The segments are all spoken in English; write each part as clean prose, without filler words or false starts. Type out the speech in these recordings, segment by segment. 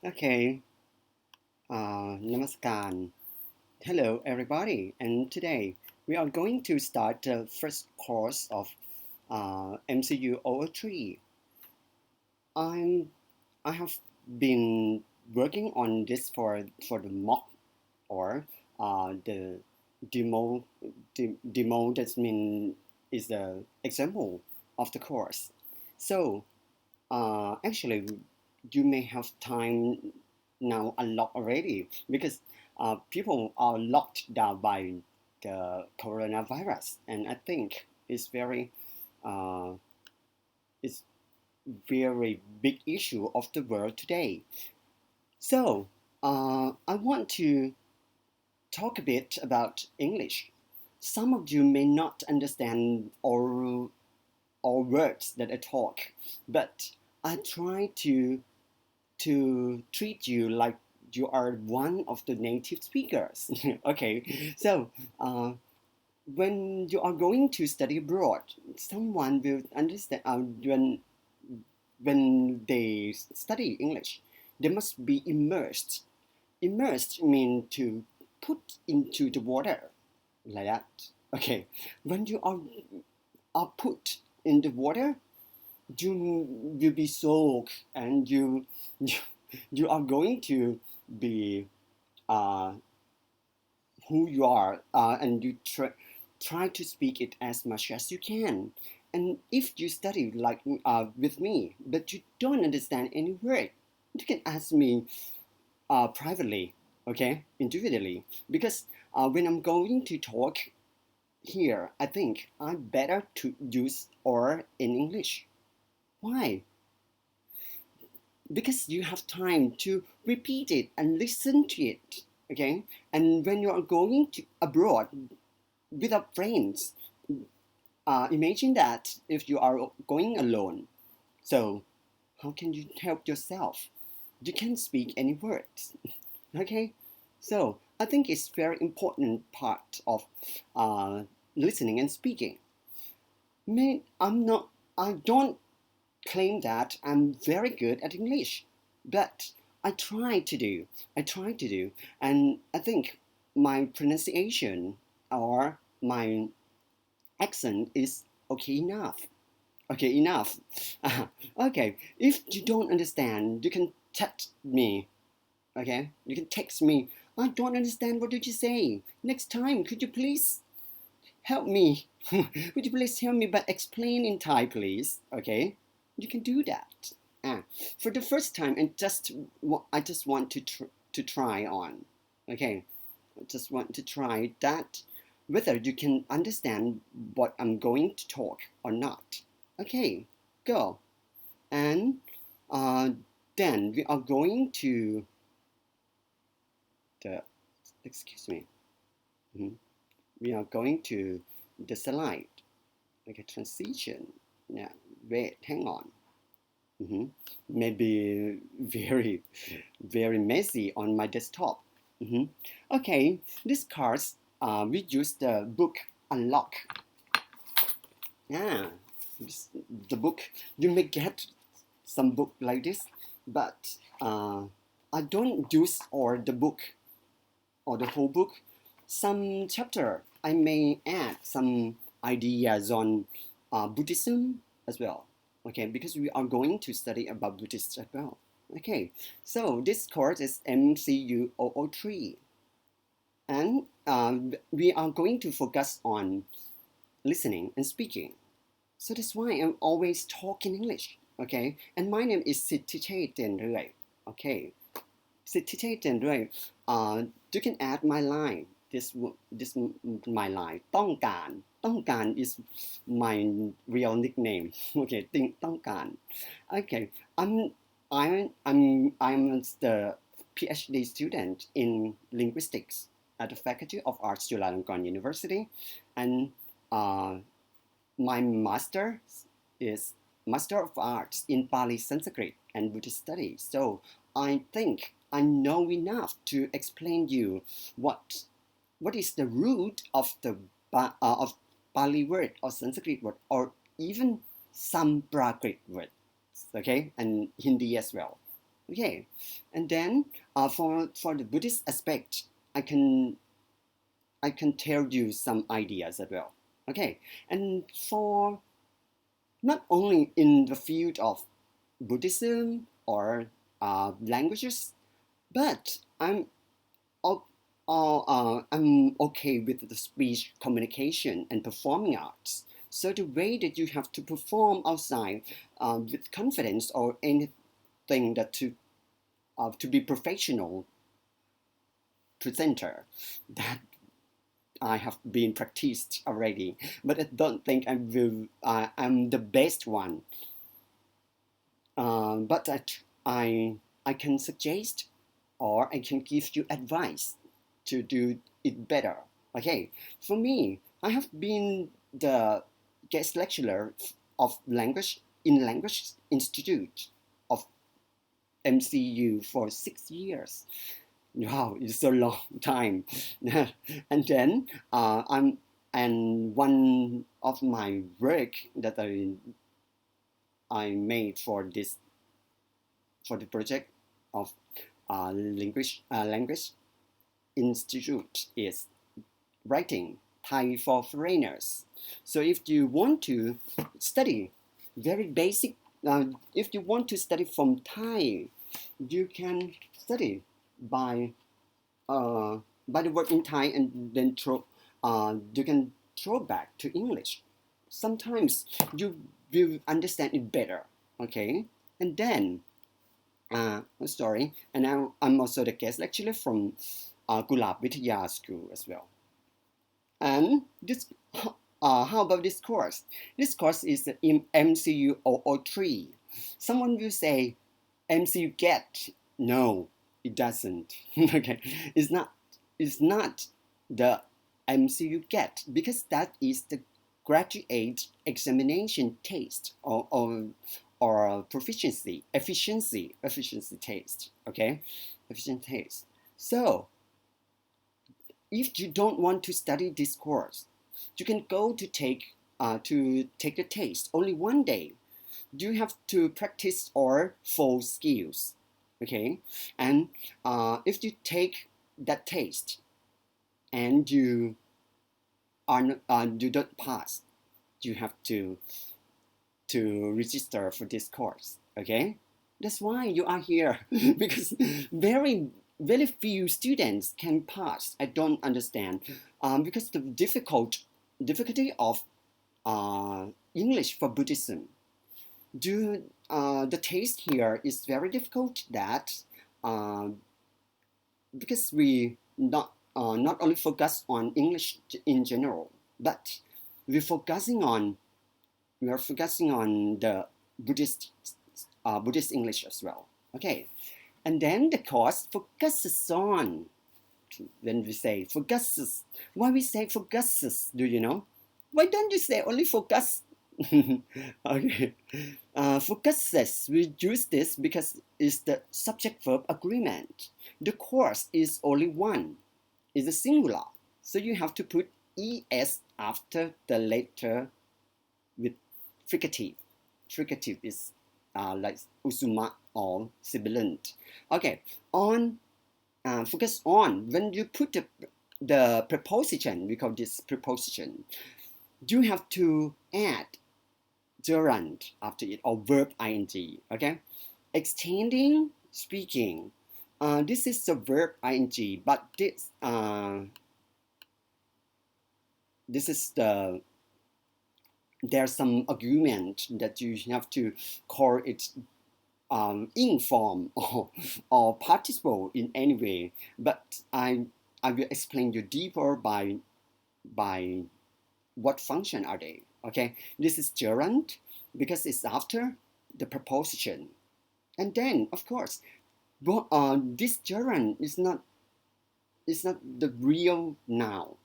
Okay, Namaskar. Hello, everybody. And today we are going to start the first course of MCU 003. I'm, I have been working on this for the mock or the demo. Demo that mean is the example of the course. So actually, you may have time now unlocked already because people are locked down by the coronavirus, and I think uh, it's very big issue of the world today. So I want to talk a bit about English. Some of you may not understand all words that I talk, but I try to treat you like you are one of the native speakers. Okay, so when you are going to study abroad, someone will understand when they study English, they must be immersed. Immersed means to put into the water like that. Okay, when you are put in the water, you will be soaked and you, you are going to be uh, who you are and you try to speak it as much as you can. And if you study like with me but you don't understand any word, you can ask me privately, okay, individually, because when I'm going to talk here, I think I'm better to use or in English. Why? Because you have time to repeat it and listen to it, okay. And when you are going to abroad without friends, imagine that if you are going alone, so how can you help yourself? You can't speak any words. Okay, so I think it's very important part of uh, listening and speaking. I don't claim that I'm very good at English, but I try to do. I try to do, and I think my pronunciation or my accent is okay enough. Okay enough. Okay, if you don't understand, you can text me. Okay, you can text me. I don't understand. What did you say? Next time, could you please help me? Would you please help me, but explain in Thai, please? Okay, you can do that. Ah, for the first time, and I just want to try on. Okay, I just want to try that whether you can understand what I'm going to talk or not. Okay, go. And uh, then we are going to the excuse me. Mhm. We are going to the slide, like a transition. Yeah, wait, hang on. Mhm. Maybe very messy on my desktop. Mhm. Okay, this cards we use the book unlock. Yeah, this, the book, you may get some book like this, but I don't use all the book or the whole book. Some chapter I may add some ideas on Buddhism as well. Okay, because we are going to study about Buddhist as well. Okay, so this course is MCU 003, and we are going to focus on listening and speaking. So that's why I'm always talking English. Okay, and my name is Sitthiches Chenruay. Okay, Sitthiches Chenruay. You can add my line. This my line. ต้องการ is my real nickname. Okay, ต้องการ. Okay, I'm I'm the PhD student in linguistics at the Faculty of Arts, Chulalongkorn University, and uh, my master is Master of Arts in Pali Sanskrit and Buddhist studies. So I think I know enough to explain you what what is the root of the of Pali word or Sanskrit word or even some Prakrit words, okay, and Hindi as well. Okay, and then for the Buddhist aspect, I can tell you some ideas as well. Okay, and for not only in the field of Buddhism or languages, but I'm okay with the speech communication and performing arts. So the way that you have to perform outside with confidence or anything that to be professional presenter, that I have been practiced already, but I don't think I'm the best one. But I can suggest or I can give you advice to do it better. Okay, for me, I have been the guest lecturer of Language Institute of MCU for 6 years. Wow, it's a long time. And then and one of my work that I made for the project of language institute is writing Thai for foreigners. So if you want to study very basic, if you want to study from Thai, you can study by the word in Thai and then you can throw back to English. Sometimes you will understand it better. Okay, and then sorry, and now I'm also the guest lecturer from Gulab Vidya School as well. And this, how about this course? This course is in MCU 003. Someone will say, MCU get? No, it doesn't. Okay, it's not. It's not the MCU get because that is the graduate examination test or proficiency efficiency test. Okay, efficiency test. So if you don't want to study this course, you can go to take the test only one day. You have to practice or full skills. Okay, and if you take that test and you are not, you don't pass, you have to register for this course. Okay, that's why you are here because very few students can pass. I don't understand because the difficulty of English for Buddhism. The taste here is very difficult that uh, because we not only focus on English in general, but we're focusing on we are focusing on the Buddhist English as well. Okay, and then the course focuses on when we say focuses. Why we say focuses? Do you know? Why don't you say only focus? Okay, focuses. We use this because it's the subject-verb agreement. The course is only one. It's a singular, so you have to put es after the letter with fricative. Fricative is like usuma or sibilant. Okay, on focus on. When you put the preposition, we call this preposition, you have to add gerund after it or verb ing. Okay, extending, speaking. This is the verb ing, but this is there's some argument that you have to call it ing form or participle in any way. But I will explain you deeper by what function are they. Okay, this is gerund because it's after the preposition, and then of course, this gerund is not the real noun.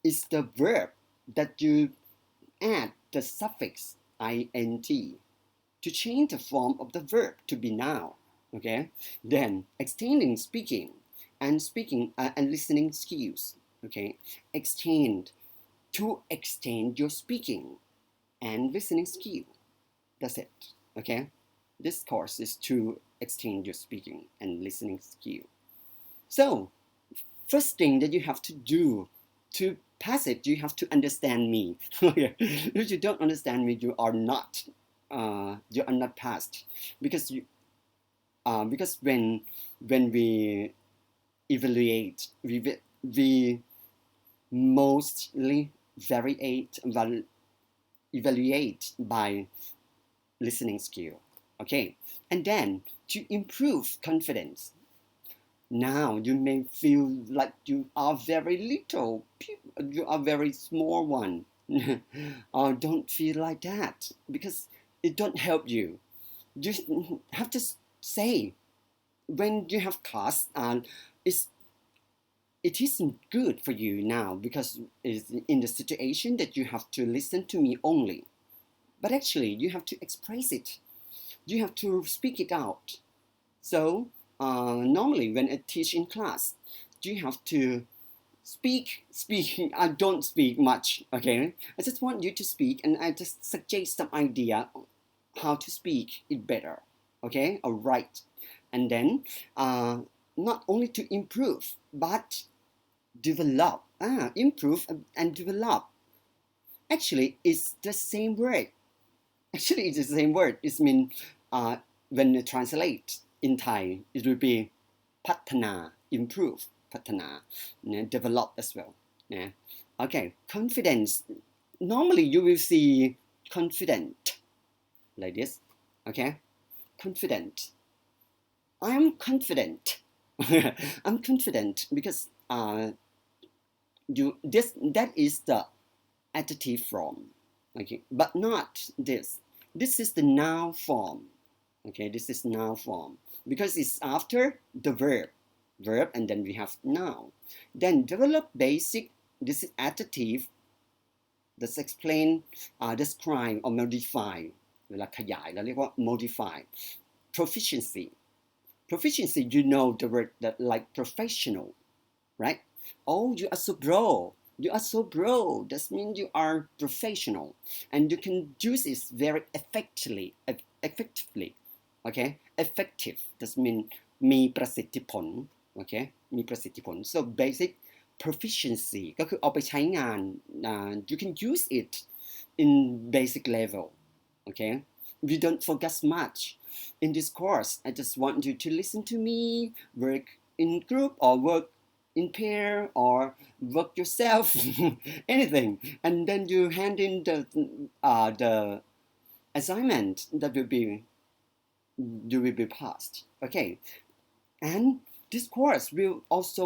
It's the verb that you add the suffix ing to change the form of the verb to be noun. Okay, then extending speaking and listening skills. Okay, extend to extend your speaking and listening skill. That's it. Okay, this course is to extend your speaking and listening skill. So, first thing that you have to do to pass it, you have to understand me. If you don't understand me, you are not passed, because because when we evaluate, we mostly evaluate by listening skill. Okay, and then to improve confidence. Now you may feel like you are very little, you are very small one. Don't feel like that, because it don't help you. You have to say, when you have class, it isn't good for you now, because it's in the situation that you have to listen to me only. But actually, you have to express it. You have to speak it out. So normally when I teach in class, you have to speak. I don't speak much, okay? I just want you to speak, and I just suggest some idea how to speak it better, okay? All right. And then not only to improve, but develop. Improve and develop. Actually, it's the same word. Actually, it's the same word. It means when you translate in Thai, it will be พัฒนา improve พัฒนา develop as well. Okay, confidence. Normally you will see confident like this. Okay, confident. I am confident. I'm confident because that is the adjective form. Okay, but not this. This is the noun form. Okay, this is noun form because it's after the verb, and then we have noun. Then develop basic. This is adjective. That's explain, describe or modify. เวลาขยายเราเรียกว่า modify. Proficiency, you know the word that like professional, right? Oh, you are so bro. You are so bro. That means you are professional, and you can use it very effectively. Okay, effective. That means มีประสิทธิผล Okay, มีประสิทธิผล so basic proficiency ก็คือเอาไปใช้งาน you can use it in basic level. Okay, we don't focus much in this course. I just want you to listen to me, work in group or work in pair or work yourself, anything, and then you hand in the assignment that you will be passed. Okay, and this course will also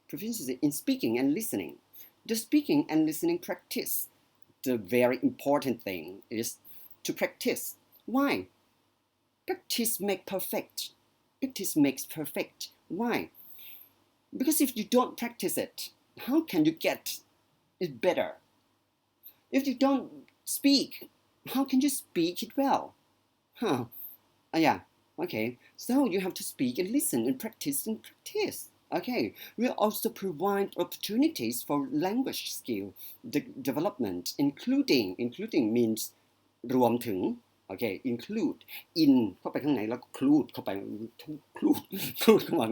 proficiency in speaking and listening. The speaking and listening practice. The very important thing is to practice. Why? Practice makes perfect. Practice makes perfect. Why? Because if you don't practice it, how can you get it better? If you don't speak, how can you speak it well? Yeah, okay. So you have to speak and listen and practice and practice. Okay, we'll also provide opportunities for language skill development, including means รวมถึง okay, include in เข้าไปข้างในแล้ว include เข้าไป include เข้ามา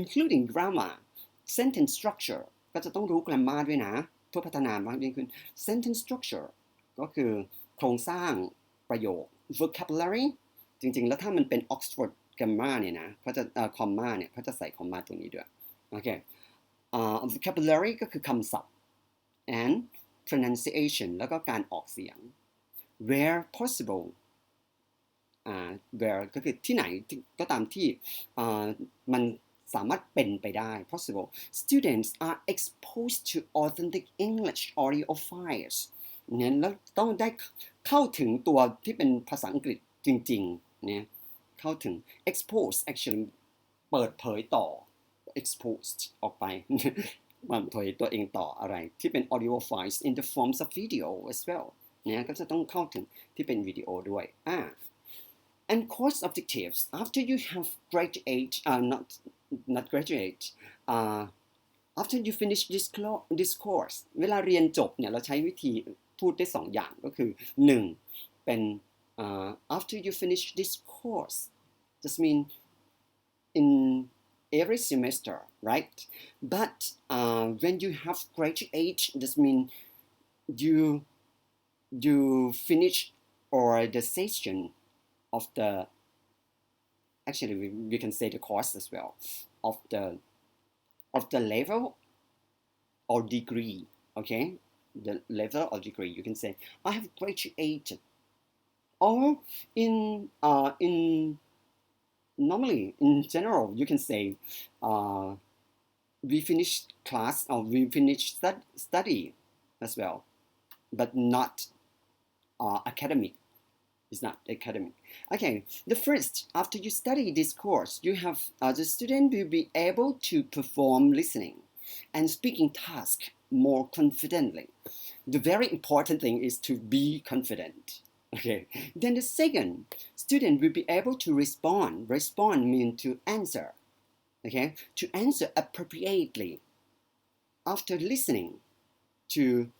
including grammar, sentence structure ก็จะต้องรู้ grammar ด้วยนะเพื่อพัฒนามากยิ่งขึ้น sentence structure ก็คือโครงสร้างประโยค vocabulary จริงๆแล้วถ้ามันเป็น Oxford grammar เนี่ยนะเขาจะcomma เนี่ยเขาจะใส่ comma ตรงนี้ด้วยโอเคvocabulary ก็คือคำศัพท์ and pronunciation แล้วก็การออกเสียง where possible where ก็คือที่ไหนก็ตามที่มันสามารถเป็นไปได้ possible students are exposed to authentic English audio files เนี่ยแล้วต้องได้เข้าถึงตัวที่เป็นภาษาอังกฤษจริงๆเนี่ยเข้าถึง expose actually เปิดเผยต่อ exposed ออกไป เปิดเผยตัวเองต่ออะไรที่เป็น audio files in the forms of video as well เนี่ยก็จะต้องเข้าถึงที่เป็นวิดีโอด้วย and course objectives after you have graduate not graduate after you finish this course เวลาเรียนจบเนี่ยเราใช้วิธีพูดได้2 อย่างก็คือ1เป็น after you finish this course, this means in every semester, right? But when you have graduate, this means you finish or the session of the, actually we can say the course as well, of the level or degree, okay? The level or degree, you can say I have graduated, or in normally in general you can say we finished class or we finished study as well, but not academic. It's not academic. Okay, the first, after you study this course, you have the student will be able to perform listening and speaking task more confidently. The very important thing is to be confident. Okay. Then the second, student will be able to respond. Respond means to answer. Okay. To answer appropriately after listening to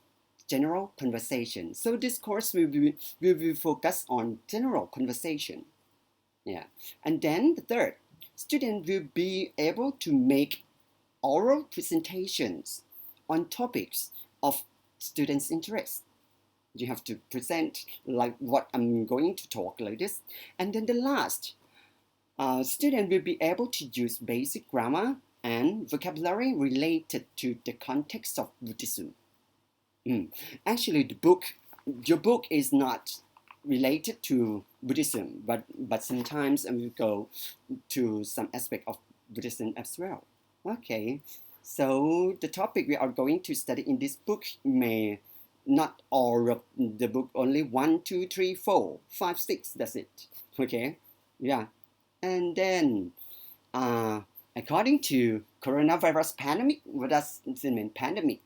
general conversation. So this course will be focused on general conversation. Yeah. And then the third, student will be able to make oral presentations on topics of students' interest. You have to present like what I'm going to talk like this. And then the last, student will be able to use basic grammar and vocabulary related to the context of Buddhism. Actually, your book is not related to Buddhism, but sometimes we go to some aspect of Buddhism as well. Okay, so the topic we are going to study in this book may not all of the book, only 1, 2, 3, 4, 5, 6, that's it. Okay, yeah. And then according to coronavirus pandemic, what does it mean? Pandemic,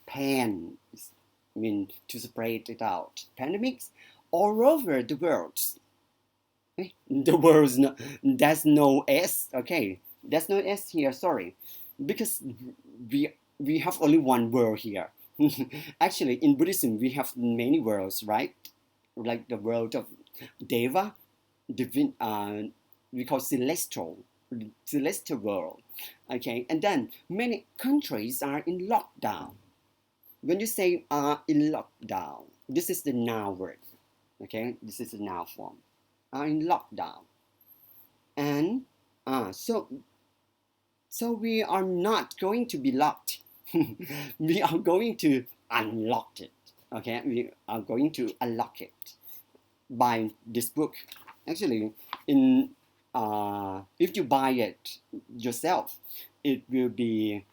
pan mean to spread it out. Pandemics all over the world. The world's no, there's no S. Okay, there's no S here. Sorry, because we have only one world here. Actually, in Buddhism, we have many worlds, right? Like the world of Deva, divine, we call celestial world. Okay, and then many countries are in lockdown. When you say in lockdown, this is the noun word. Okay, this is the noun form. Are in lockdown, and so we are not going to be locked. We are going to unlock it. Okay, we are going to unlock it by this book. Actually, in if you buy it yourself, it will be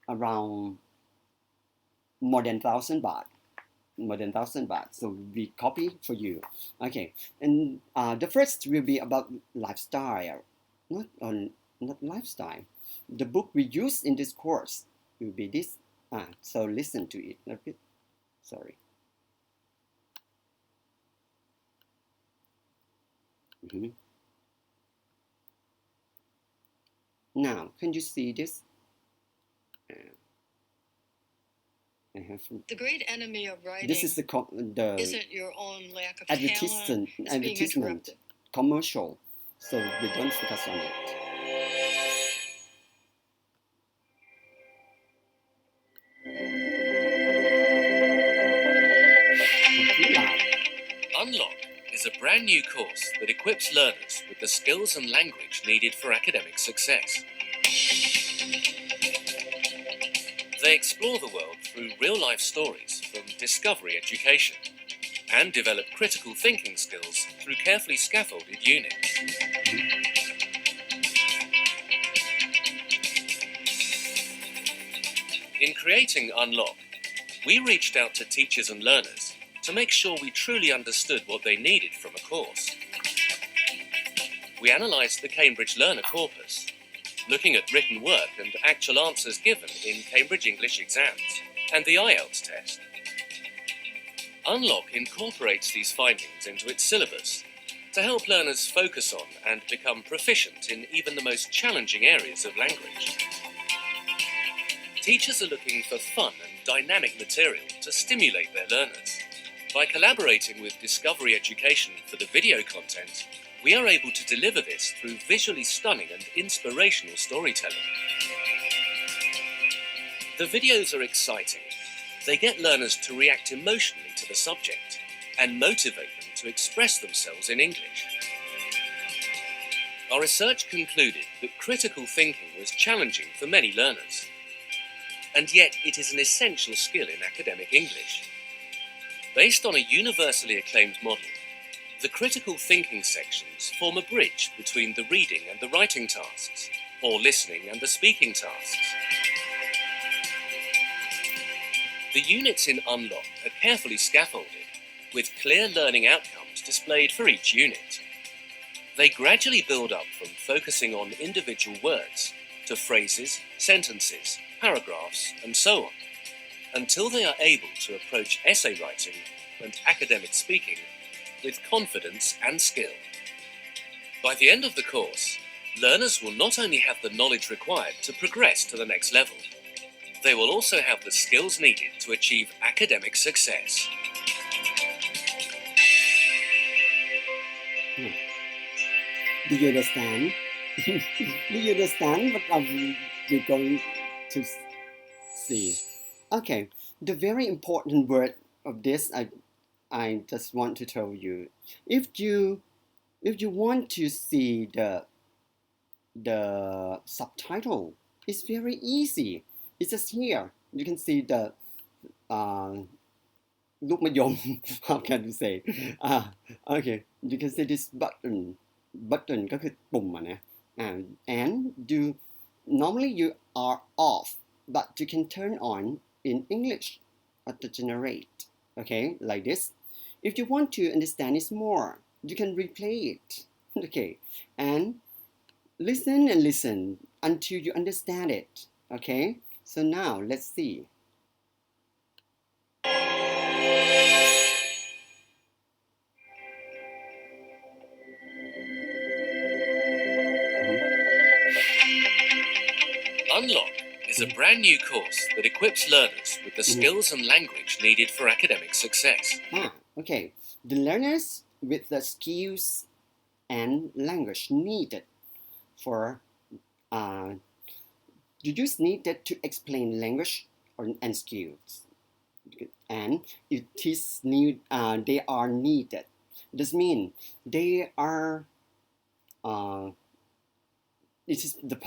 around more than 1,000 baht. More than 1,000 baht. So we copy for you. Okay, and the first will be about lifestyle, not lifestyle. The book we use in this course will be this. So listen to it a bit. Sorry. Now, can you see this? The great enemy of writing this is the isn't your own lack of advertisement, talent, it's being interrupted. Commercial, so we don't focus on it. Unlock is a brand new course that equips learners with the skills and language needed for academic success. They explore the world through real-life stories from Discovery Education and develop critical thinking skills through carefully scaffolded units. In creating Unlock, we reached out to teachers and learners to make sure we truly understood what they needed from a course. We analysed the Cambridge Learner Corpus, looking at written work and actual answers given in Cambridge English exams and the IELTS test. Unlock incorporates these findings into its syllabus to help learners focus on and become proficient in even the most challenging areas of language. Teachers are looking for fun and dynamic material to stimulate their learners By collaborating with Discovery Education for the video content, we are able to deliver this through visually stunning and inspirational storytelling. The videos are exciting. They get learners to react emotionally to the subject and motivate them to express themselves in English. Our research concluded that critical thinking was challenging for many learners, and yet it is an essential skill in academic English. Based on a universally acclaimed model, the critical thinking sections form a bridge between the reading and the writing tasks, or listening and the speaking tasks. The units in Unlock are carefully scaffolded, with clear learning outcomes displayed for each unit. They gradually build up from focusing on individual words to phrases, sentences, paragraphs, and so on, until they are able to approach essay writing and academic speaking with confidence and skill. By the end of the course, learners will not only have the knowledge required to progress to the next level, they will also have the skills needed to achieve academic success. Do you understand? Do you understand what you're going to see? Okay, the very important word of this, I just want to tell you. If you want to see the subtitle, it's very easy. It's just here. You can see the ลูกมะยม how can you say okay, you can see this button ก็คือปุ่มนะ and you normally you are off, but you can turn on in English at the generate, okay, like this. If you want to understand it more, you can replay it, okay, and listen and listen until you understand it, okay. So now let's see. Unlock is a brand new course that equips learners with the skills and language needed for academic success. Okay. The learners with the skills and language needed for you just needed to explain language and skills, and it is new. They are needed. This means they are. This is the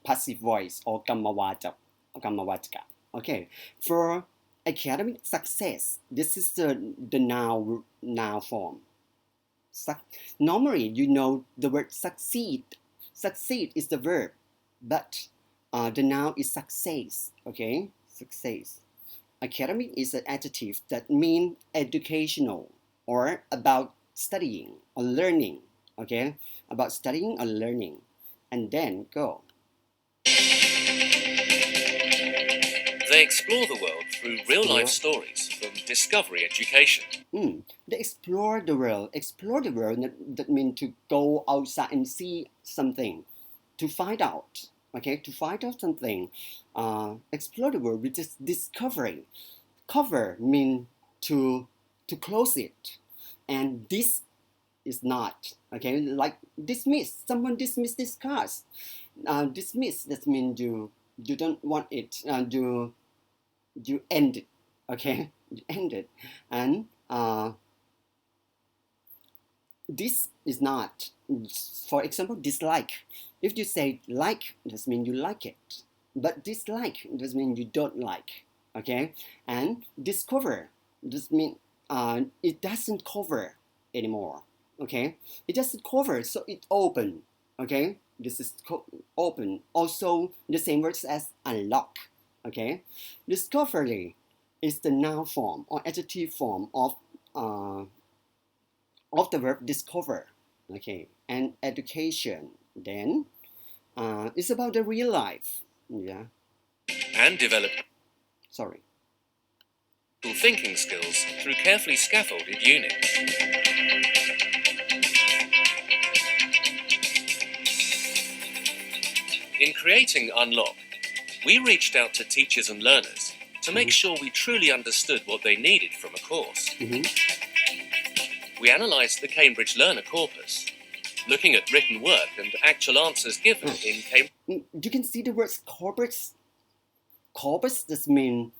passive voice or kammawachaka. Okay, for academic success, this is the noun form. Normally, you know the word succeed. Succeed is the verb, but the noun is success. Okay, success. Academic is an adjective that means educational or about studying or learning. Okay, about studying or learning. And then go. They explore the world through real-life stories from Discovery Education. They explore the world. Explore the world, that means to go outside and see something, to find out. Okay, to find out something. Explore the world with this discovery. Cover means to close it, and this is not, okay, like dismiss. Someone dismiss this class. Dismiss, that means you don't want it. You end it. Okay, you end it. And this is not. For example, dislike. If you say like, that means you like it. But dislike, that means you don't like. Okay, and discover, this means it doesn't cover anymore. Okay, it doesn't cover, so it open. Okay, this is open. Also, the same words as unlock. Okay, discovery is the noun form or adjective form of the verb discover. Okay, and education then it's about the real life. Yeah. And develop thinking skills through carefully scaffolded units. In creating Unlock, we reached out to teachers and learners to make sure we truly understood what they needed from a course. We analysed the Cambridge Learner Corpus, looking at written work and actual answers given in Cambridge. You can see the words corpus. Corpus does mean,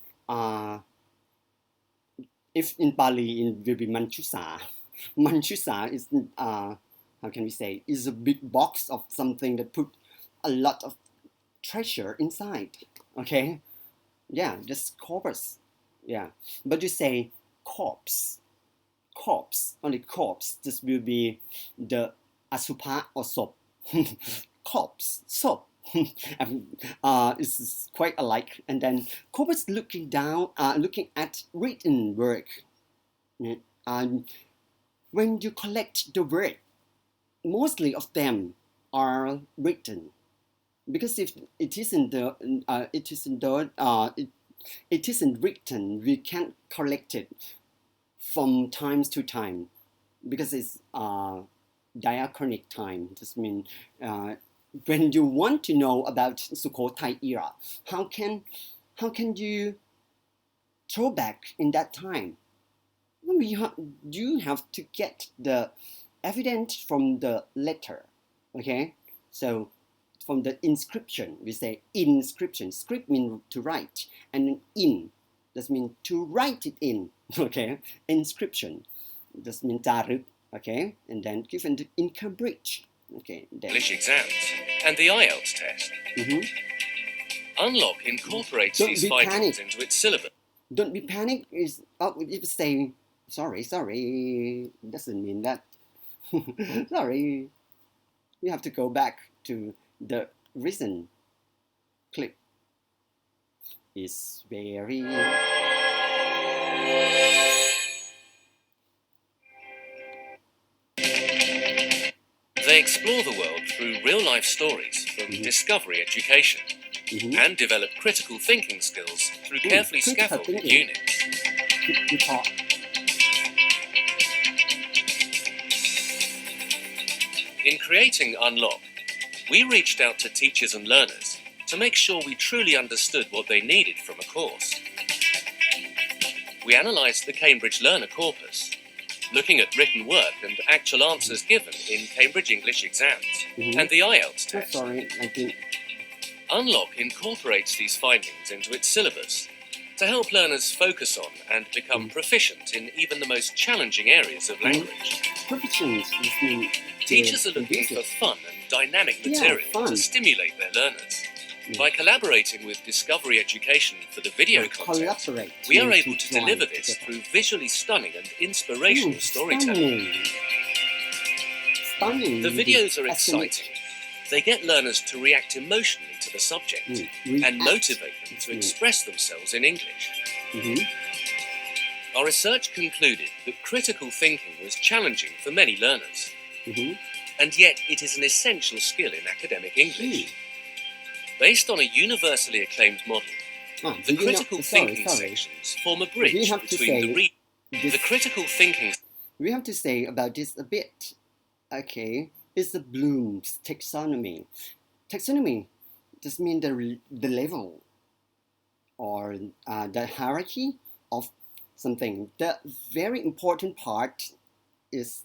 if in Pali it will be manchusa. Manchusa is, how can we say, is a big box of something that put a lot of treasure inside. Okay, yeah, just corpus. Yeah, but you say corpse, only corpse. This will be the asupa or sop. Corpse, sop. It's quite alike. And then corpus looking down, looking at written work. When you collect the work, mostly of them are written, because if it isn't written, we can't collect it from time to time, because it's diachronic time. This means when you want to know about Sukhothai era, how can you throw back in that time? You have to get the evidence from the letter. Okay, so from the inscription, we say inscription. Script means to write, and in, that means to write it in. Okay, inscription, that means jaruk. Okay, and then given in Cambridge. Okay, then. English exams and the IELTS test. Unlock incorporates these findings into its syllabus. Don't be panicked. Is if saying sorry, doesn't mean that. Sorry, you have to go back to the recent clip. It's very. They explore the world through real-life stories from Discovery Education and develop critical thinking skills through carefully scaffolded units. In creating Unlock, we reached out to teachers and learners to make sure we truly understood what they needed from a course. We analysed the Cambridge Learner Corpus, looking at written work and actual answers given in Cambridge English exams and the IELTS test. Unlock incorporates these findings into its syllabus to help learners focus on and become proficient in even the most challenging areas of language. Teachers are looking for fun and dynamic material to stimulate their learners. By collaborating with Discovery Education for the video content, we are able to deliver this through visually stunning and inspirational storytelling. The videos are exciting. They get learners to react emotionally to the subject and motivate them to express themselves in English. Our research concluded that critical thinking was challenging for many learners, and yet it is an essential skill in academic English. Based on a universally acclaimed model, the critical thinking sections form a bridge between the critical thinking. We have to say about this a bit. Okay, it's the Bloom's taxonomy. Taxonomy just means the level or the hierarchy of something. The very important part is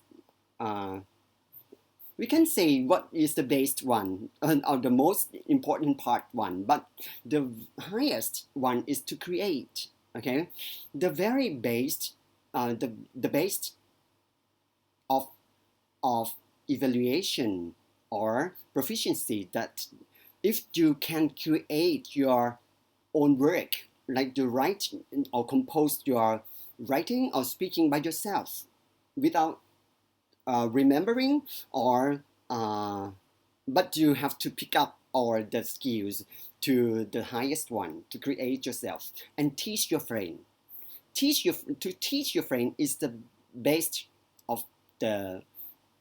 we can say what is the base one or the most important part one, but the highest one is to create. Okay, the very base, the base of evaluation or proficiency, that if you can create your own work, like to write or compose your writing or speaking by yourself without remembering, or but you have to pick up all the skills to the highest one to create yourself and teach your friend. To teach your friend is the base of the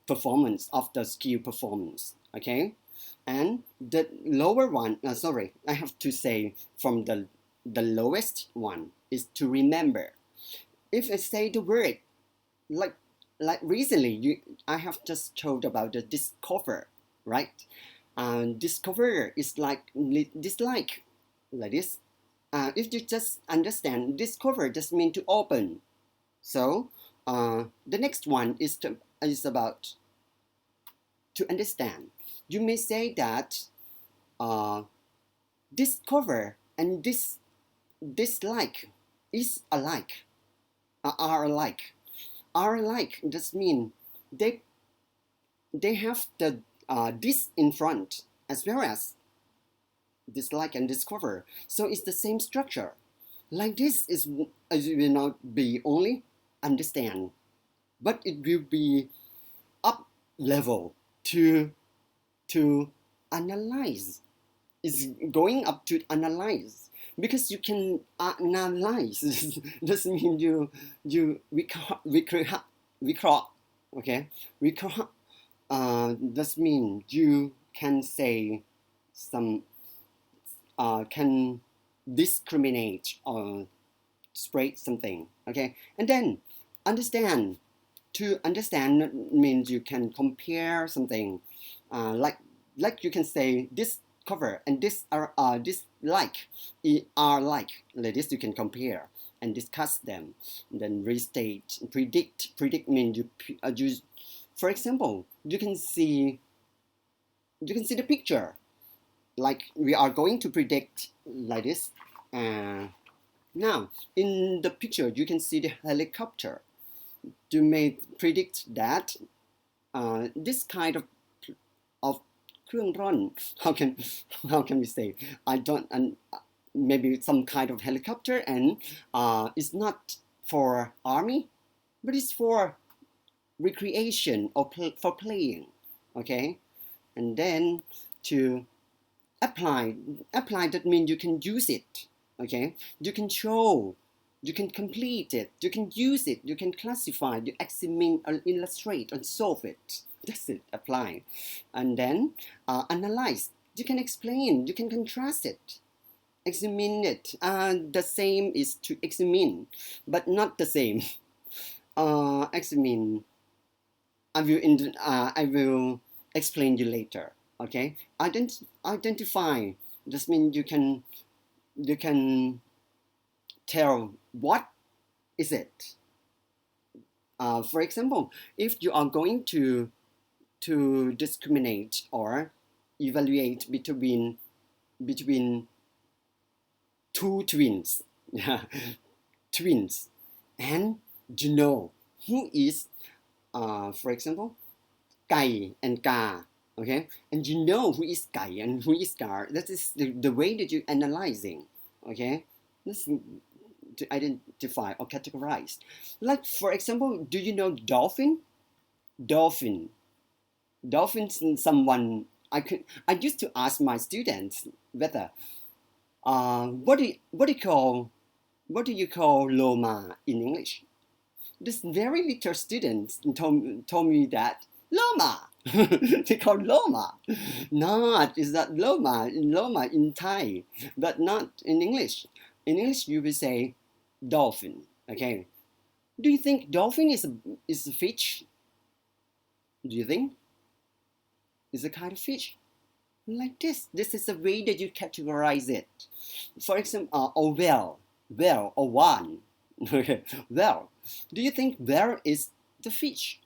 performance of the skill performance. Okay, and the lower one. Sorry, I have to say from the lowest one is to remember. If I say the word like recently, I have just told about the discover, right? And discover is like dislike, like this. If you just understand, discover just mean to open. So the next one is about to understand. You may say that this cover and this like is alike, are alike. Are alike. This means they have the this in front as well as this like and this cover. So it's the same structure. Like this is it will not be only understand, but it will be up level to analyze. It's going up to analyze because you can analyze. Doesn't mean you vikraw, okay? Vikraw does mean you can say some can discriminate or spread something, okay? And then understand. To understand means you can compare something, like you can say this cover and this this like are like this. You can compare and discuss them. And then restate, predict. Predict means you for example, you can see the picture. Like we are going to predict like this. Now in the picture you can see the helicopter. You may predict that this kind of เครื่องร่อน how can we say, I don't maybe some kind of helicopter, and it's not for army but it's for recreation or for playing, okay? And then to apply that means you can use it, okay? You can show, you can complete it, you can use it, you can classify, you examine or illustrate and solve it. That's it, apply. And then analyze, you can explain, you can contrast it, examine it. The same is to examine, but not the same. Examine, I will explain you later, okay? Identify, this means you can tell what is it. For example, if you are going to discriminate or evaluate between two twins, twins, and you know who is, for example, ไก่ and กา, okay? And you know who is ไก่ and who is กา. That is the way that you're analyzing, okay? This to identify or categorize. Like for example, do you know dolphin? Dolphins, someone I used to ask my students whether what do you call loma in English? This very little students told me that loma. They call loma. Not is that loma in Thai, but not in English. In English you will say dolphin, okay? Do you think dolphin is a fish? Do you think it's a kind of fish? Like this. This is the way that you categorize it. For example, or whale or one. Whale. Do you think whale is the fish?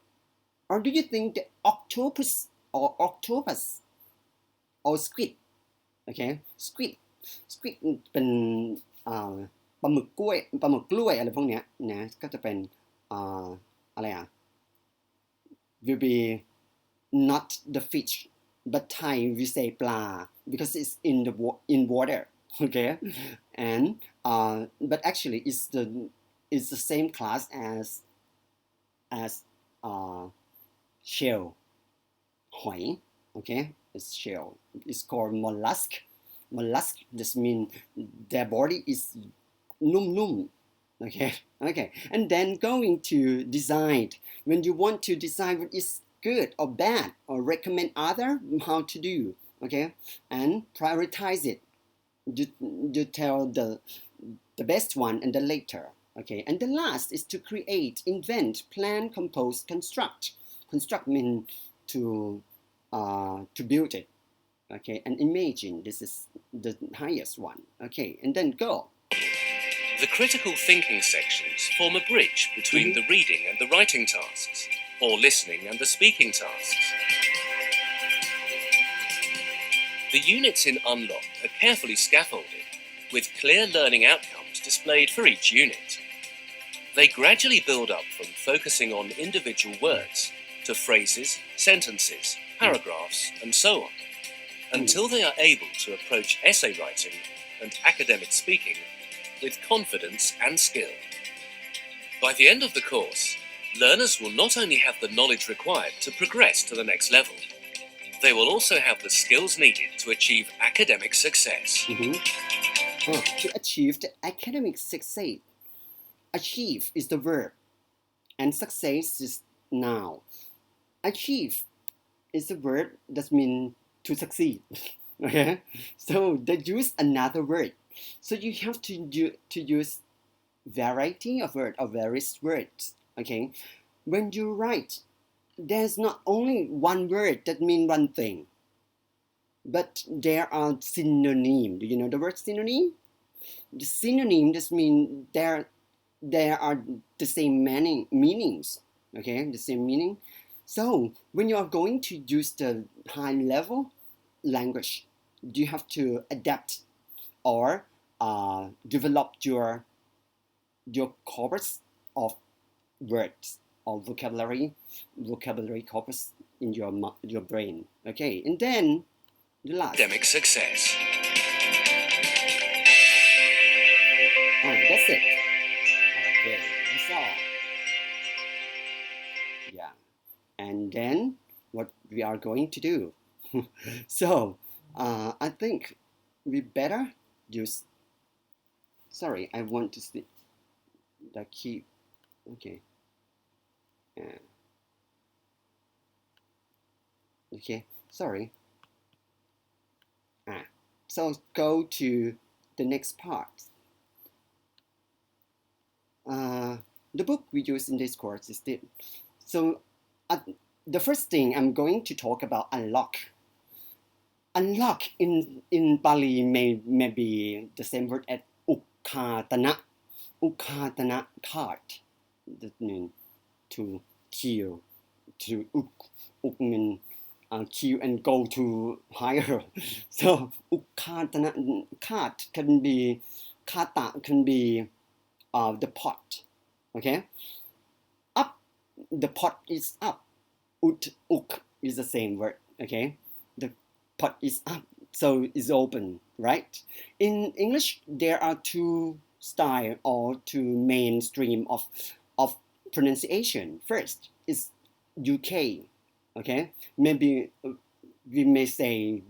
Or do you think the octopus or squid? Okay, squid เป็นปลาหมึกกล้วยอะไรพวกเนี้ยนะก็จะเป็นอะไรwill be not the fish, but Thai we say ปลา because it's in water, okay? And but actually it's the same class as shell, หอย okay? It's shell. It's called mollusk. This means their body is num, okay? And then going to decide, when you want to decide what is good or bad or recommend other how to do, okay? And prioritize it. You tell the best one and the later, okay? And the last is to create, invent, plan, compose, construct. Construct means to build it, okay? And imagine, this is the highest one, okay? And then go. The critical thinking sections form a bridge between the reading and the writing tasks, or listening and the speaking tasks. The units in Unlock are carefully scaffolded, with clear learning outcomes displayed for each unit. They gradually build up from focusing on individual words to phrases, sentences, paragraphs, and so on, until they are able to approach essay writing and academic speaking with confidence and skill. By the end of the course, learners will not only have the knowledge required to progress to the next level, they will also have the skills needed to achieve academic success. To achieve the academic success, achieve is the verb, and success is noun. Achieve is the verb that means to succeed. Okay, so they use another word. So you have to use variety of words or various words. Okay, when you write, there's not only one word that means one thing, but there are synonyms. Do you know the word synonym? The synonym just means there are the same meanings. Okay, the same meaning. So when you are going to use the high level language, you have to adapt or develop your corpus of words or vocabulary corpus in your brain. Okay, and then the last Academic success. That's it. Okay, that's all. Yeah, and then what we are going to do. So I think we better use. Sorry, I want to see the key. Okay. Okay, sorry. So go to the next part. The book we use in this course is this. So the first thing I'm going to talk about unlock. Unlock in Pali may be the same word as ukhatana. Ukhatana card. That means to kill. To uk means kill and go to higher. So ukhatana card can be kata can be the pot. Okay. Up, the pot is up. Uk is the same word. Okay. The pot is up, so it's open, right? In English, there are two styles or two main stream of pronunciation. First is UK. Okay. Maybe we may say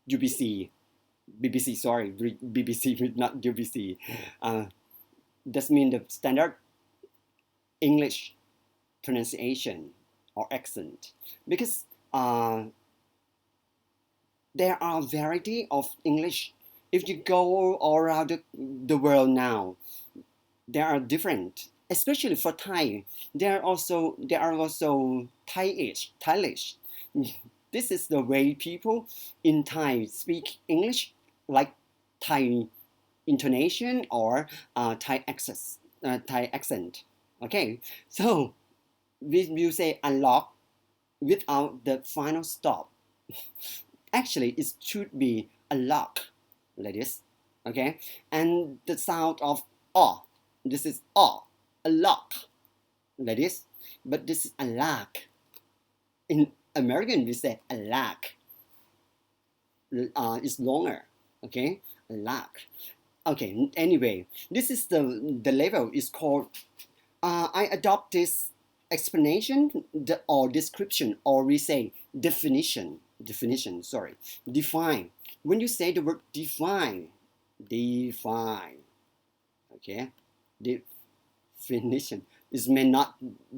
UBC. BBC, sorry, BBC, not UBC. That means the standard English pronunciation or accent, because there are variety of English. If you go all around the world now, there are different, especially for Thai. There are also Thailish. This is the way people in Thai speak English, like Thai intonation or Thai accent. Okay, so we will say unlock without the final stop. Actually, it should be unlock, like this. Okay, and the sound of this is unlock, like this. But this is unlock. In American, we say unlock. It's longer. Okay, unlock. Okay, anyway, this is the level is called. I adopt this explanation or description, or we say definition. Sorry, define. When you say the word define. Okay, definition. This may not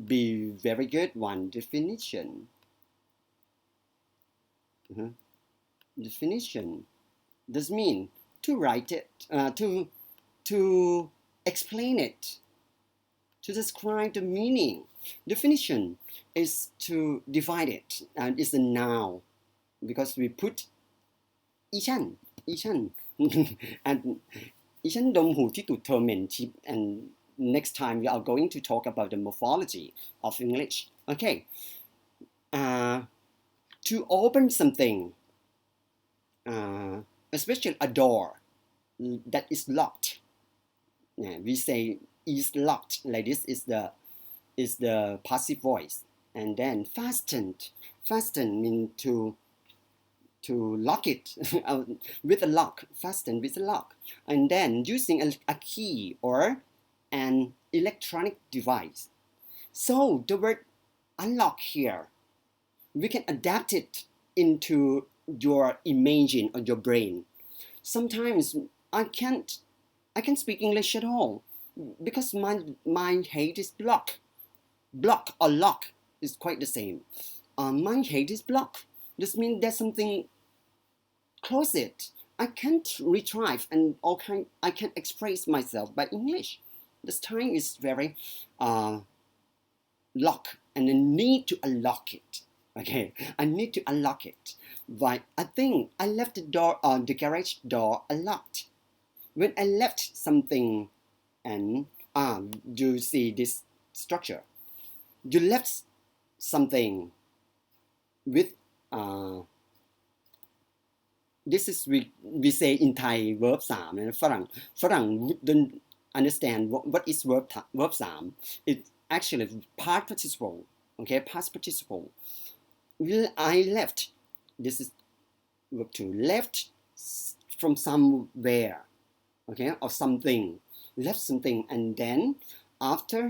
be very good one. Definition. Definition. This means to write it, to explain it, to describe the meaning. Definition is to divide it, and it's a noun because we put ishan and ดิฉันดมหูที่ตูดเธอเหม็นทิพย์ and next time we are going to talk about the morphology of English. Okay. To open something, especially a door that is locked, we say is locked. Like this is the passive voice. And then fasten means to lock it with a lock, fasten with a lock. And then using a key or an electronic device. So the word unlock here, we can adapt it into your imagine or your brain. Sometimes I can't speak English at all because my head is blocked. Block or lock is quite the same. My head is blocked. This means there's something close it. I can't retrieve and I can't express myself by English. This time is very lock and I need to unlock it. Okay, I need to unlock it. But I think I left the door on the garage door unlocked. When I left something and you see this structure. You left something with this is we say in Thai verb 3 นะฝรั่ง don't understand what is verb 3 it's actually past participle. Okay, past participle. I left, this is verb 2, left from somewhere, okay, or something, left something, and then after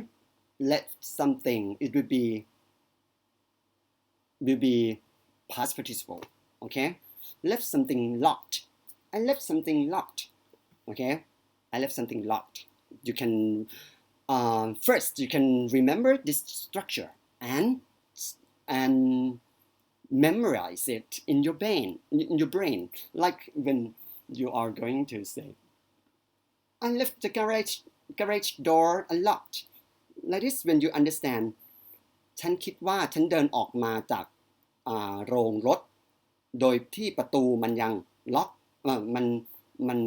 left something, it will be past participle. Okay, left something locked. I left something locked. Okay, I left something locked. You can first you can remember this structure and memorize it in your brain, like when you are going to say, I left the garage door unlocked. Like this, when you understand, ฉันคิดว่าฉันเดินออกมาจากโรงรถโดยที่ประตูมันยังล็อกมัน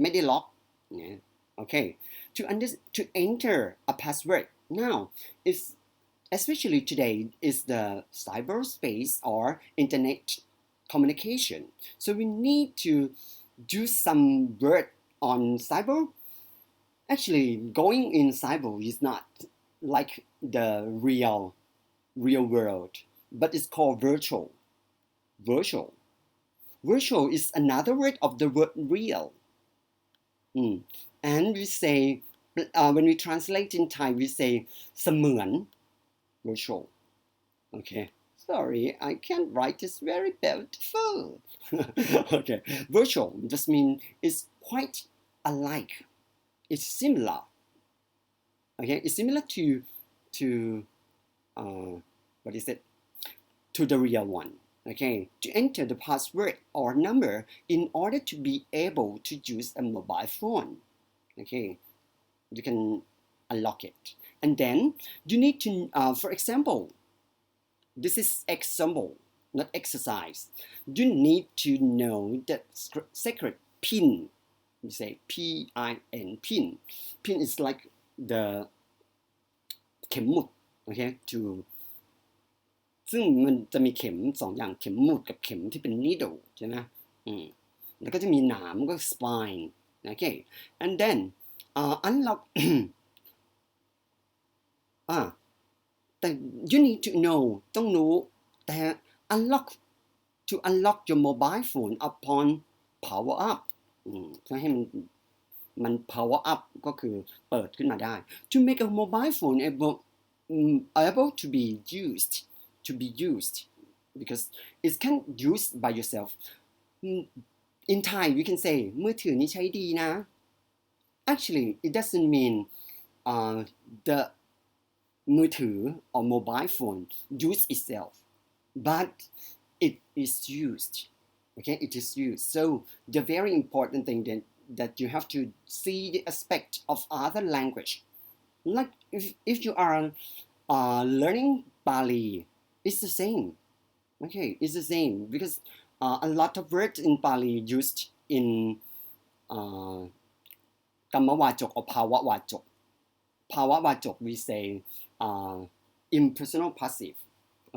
ไม่ได้ล็อก Okay, to enter a password now is especially today is the cyberspace or internet communication. So we need to do some word on cyber. Actually, going in cyber is not like the real world, but it's called virtual. Virtual is another word of the word real. And we say, when we translate in Thai, we say เสมือน virtual. Okay, sorry, I can't write this very beautiful. Okay, virtual just means it's quite alike. It's similar. Okay, it's similar to what is it? To the real one. Okay, to enter the password or number in order to be able to use a mobile phone. Okay, you can unlock it. And then you need to, for example, this is example, not exercise. You need to know the secret PIN. We say PIN, PIN. PIN is like the เข็มหมุด okay, to ซึ่งมันจะมีเข็ม2อย่างเข็มหมุดกับเข็มที่เป็น needle ใช่ไหมแล้วก็จะมีหนามก็ spine. Okay, and then unlock แต่ you need to know ต้องรู้แต่ to unlock your mobile phone upon power up เพื่อให้มัน power up ก็คือเปิดขึ้นมาได้ to make a mobile phone able to be used because it can't use by yourself. In Thai we can say มือถือนี้ใช้ดีนะ Actually it doesn't mean the มือถือ or mobile phone use itself, but it is used. Okay, it is used. So the very important thing that you have to see the aspect of other language. Like if you are learning Pali, it's the same. Okay, it's the same because a lot of words in Pali used in กรรมวาจก or ภาวะวาจก ภาวะวาจก we say impersonal passive.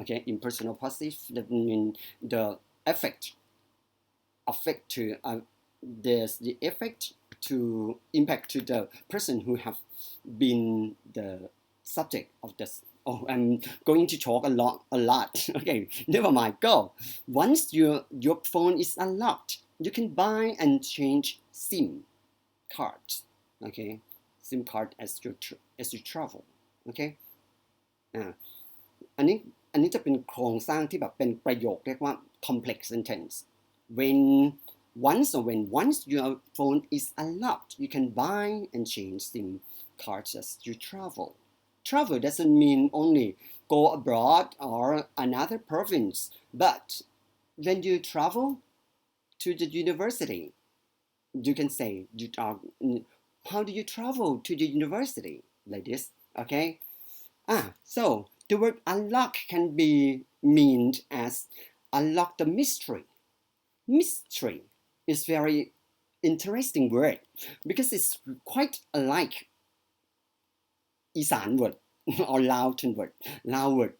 Okay, impersonal passive, that means the effect to there's the effect to impact to the person who have been the subject of this. Oh, I'm going to talk a lot. Okay, never mind. Go. Once your phone is unlocked, you can buy and change SIM cards. Okay, SIM card as you travel. Okay. อันนี้จะเป็นโครงสร้างที่แบบเป็นประโยคเรียกว่า complex sentence. Once your phone is unlocked, you can buy and change SIM cards as you travel. Travel doesn't mean only go abroad or another province, but when you travel to the university, you can say, how do you travel to the university? Like this, okay? So the word unlock can be meant as unlock the mystery. Mystery is very interesting word because it's quite alike Isan word or Lao word.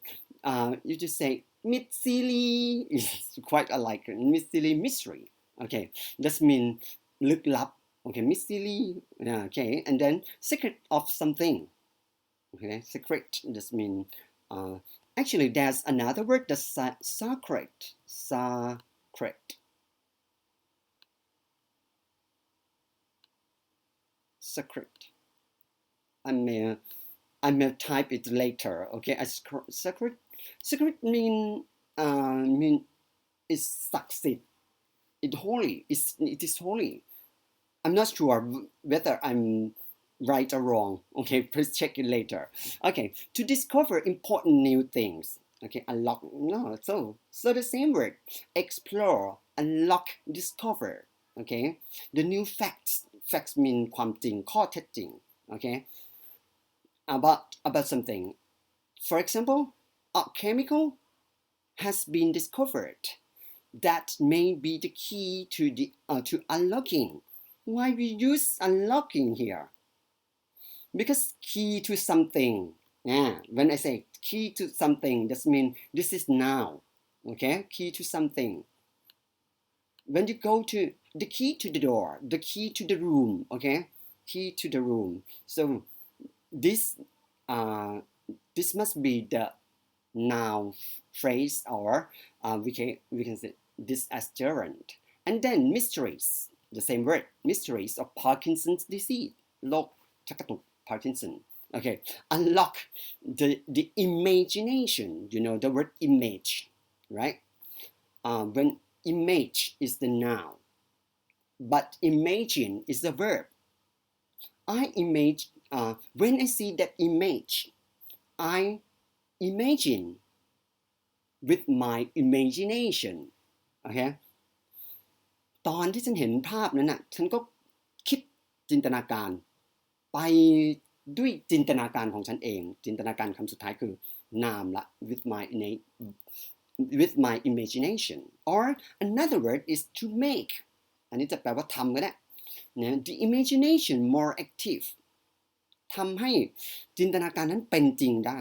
You just say mystery is quite alike mystery. Okay, that means ลึกลับ okay, mystery. Okay, and then secret of something. Okay, secret. This means actually there's another word that's sacred. Secret. I may type it later. Okay, secret mean it's succeed. It is holy. I'm not sure whether I'm right or wrong. Okay, please check it later. Okay, to discover important new things. Okay, unlock. No, so the same word. Explore, unlock, discover. Okay, the new facts. Facts mean ความจริง ข้อเท็จจริง Okay, about something. For example, a chemical has been discovered that may be the key to unlocking. Why we use unlocking here? Because key to something. When I say key to something, that means this is now. Okay, key to something. When you go to the key to the door, the key to the room. Okay, key to the room. So this must be the noun phrase, or we can say this as gerund. And then mysteries, the same word, mysteries of Parkinson's disease, โรคชักกระตุก Parkinson. Okay, unlock the imagination. You know the word image, right? When image is the noun, but imagine is the verb. When I see that image, I imagine with my imagination. Okay, ตอนที่ฉันเห็นภาพนั้นน่ะฉันก็คิดจินตนาการไปด้วยจินตนาการของฉันเองจินตนาการคำสุดท้ายคือนามละ with my imagination. Or another word is to make. อันนี้จะแปลว่าทำก็ได้นะ the imagination more active ทำให้จินตนาการนั้นเป็นจริงได้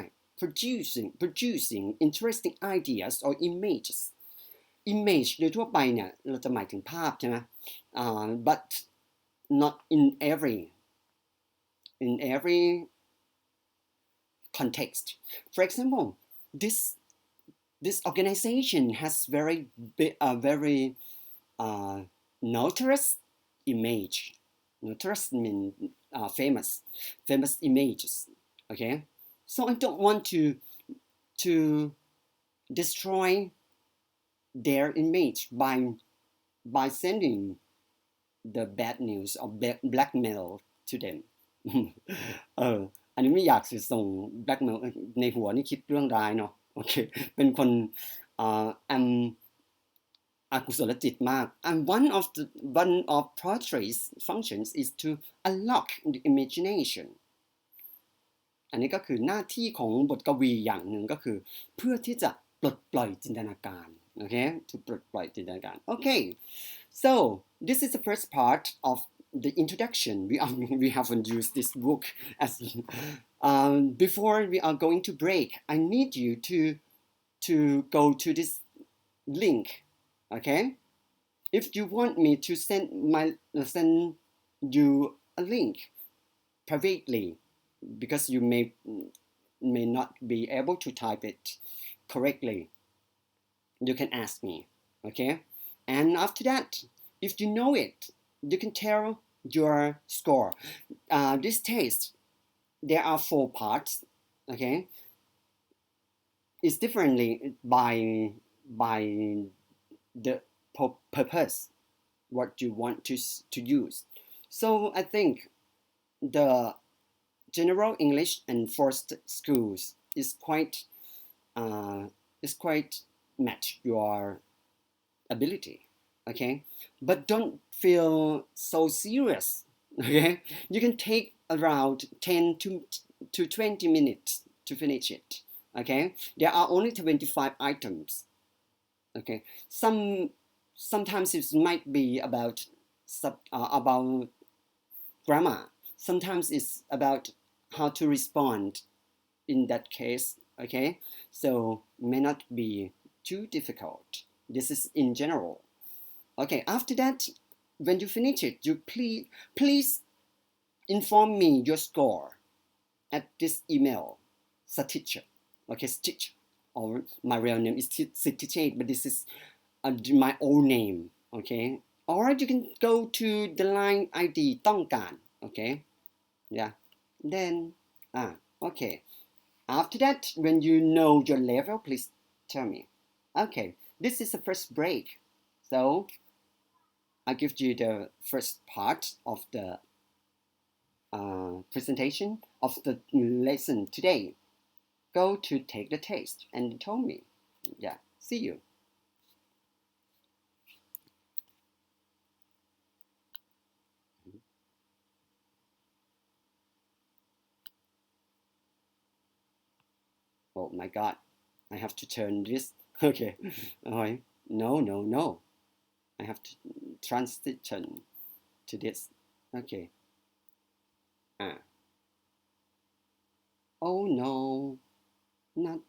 producing interesting ideas or images. Image โดยทั่วไปเนี่ยเราจะหมายถึงภาพใช่ไหมbut not in every context. For example, this organization has very notorious image. Notorious means famous images. Okay, so I don't want to destroy their image by sending the bad news or blackmail to them. อันนี้ไม่อยากจะส่ง blackmail ในหัวนี่คิดเรื่องร้ายเนาะโอเคเป็นคนอกุศลจิตมาก and one of poetry's functions is to unlock the imagination อันนี้ก็คือหน้าที่ของบทกวีอย่างหนึ่งก็คือเพื่อที่จะปลดปล่อยจินตนาการ okay to ปลดปล่อยจินตนาการ okay so this is the first part of the introduction. We haven't used this book as before we are going to break. I need you to go to this link, okay? If you want me to send you a link privately, because you may not be able to type it correctly, you can ask me, okay? And after that, if you know it, you can tell your score. This test, there are 4 parts, okay? It's differently by the purpose, what you want to use. So I think the general English and forced schools is quite match your ability, okay? But don't feel so serious, okay? You can take around 10 to 20 minutes to finish it, okay? There are only 25 items, okay? Sometimes it might be about grammar. Sometimes it's about how to respond in that case, okay? So may not be too difficult. This is in general. Okay, after that, when you finish it, you please inform me your score at this email, Sitthiches, okay, Stitch, or my real name is Sitthiches, but this is my old name, okay? Or you can go to the line ID ต้องการ okay? Yeah, then, okay. After that, when you know your level, please tell me. Okay, this is the first break. So, I give you the first part of the presentation of the lesson today. Go to take the test and tell me. Yeah, see you. Oh my God, I have to turn this. Okay, alright. No. I have to transition to this. Okay. Oh no, not